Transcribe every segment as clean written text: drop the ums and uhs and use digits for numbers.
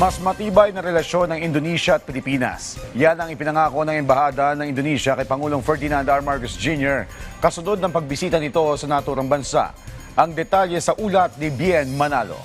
Mas matibay na relasyon ng Indonesia at Pilipinas. Yan ang ipinangako ng Embahada ng Indonesia kay Pangulong Ferdinand R. Marcos Jr. kasunod ng pagbisita nito sa naturang bansa. Ang detalye sa ulat ni Bien Manalo.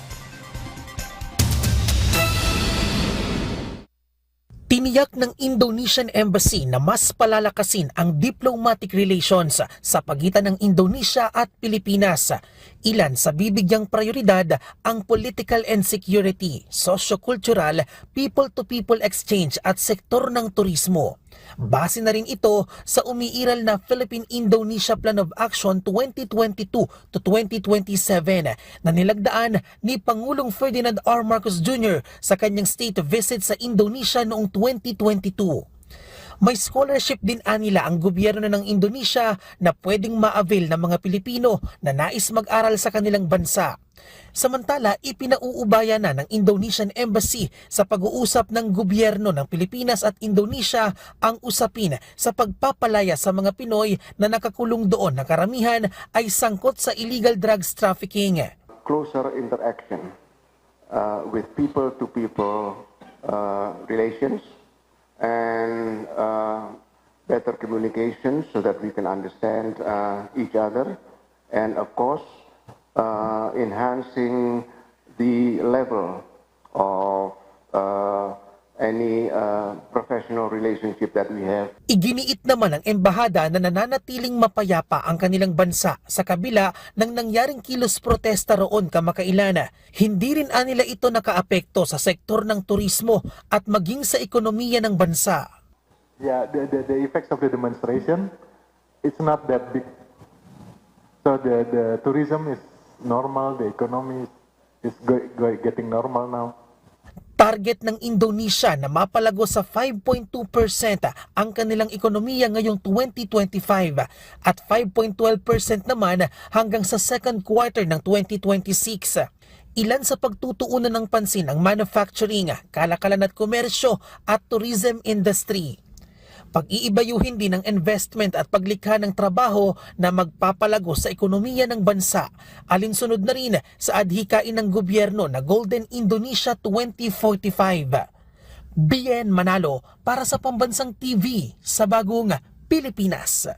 Tiniyak ng Indonesian Embassy na mas palalakasin ang diplomatic relations sa pagitan ng Indonesia at Pilipinas. Ilan sa bibigyang prioridad ang political and security, socio-cultural, people-to-people exchange at sektor ng turismo. Base na rin ito sa umiiral na Philippine-Indonesia Plan of Action 2022 to 2027 na nilagdaan ni Pangulong Ferdinand R. Marcos Jr. sa kanyang state visit sa Indonesia noong 2022. May scholarship din anila ang gobyerno ng Indonesia na pwedeng ma-avail ng mga Pilipino na nais mag-aral sa kanilang bansa. Samantala, ipinauubaya na ng Indonesian Embassy sa pag-uusap ng gobyerno ng Pilipinas at Indonesia ang usapin sa pagpapalaya sa mga Pinoy na nakakulong doon na karamihan ay sangkot sa illegal drugs trafficking. Closer interaction with people-to-people relations and better communication so that we can understand each other, and of course enhancing the level of any professional relationship that we have. Iginiit naman ng embahada na nananatiling mapayapa ang kanilang bansa sa kabila ng nangyaring kilos protesta roon kamakailan. Hindi rin anila ito nakaapekto sa sektor ng turismo at maging sa ekonomiya ng bansa. Yeah, the effects of the demonstration, it's not that big. So the tourism is normal, the economy is getting normal now. Target ng Indonesia na mapalago sa 5.2% ang kanilang ekonomiya ngayong 2025 at 5.12% naman hanggang sa second quarter ng 2026. Ilan sa pagtutuunan ng pansin ang manufacturing, kalakalan at komersyo at tourism industry. Pag-iibayuhin din ng investment at paglikha ng trabaho na magpapalago sa ekonomiya ng bansa, alinsunod na rin sa adhikain ng gobyerno na Golden Indonesia 2045. Bien Manalo para sa Pambansang TV sa Bagong Pilipinas.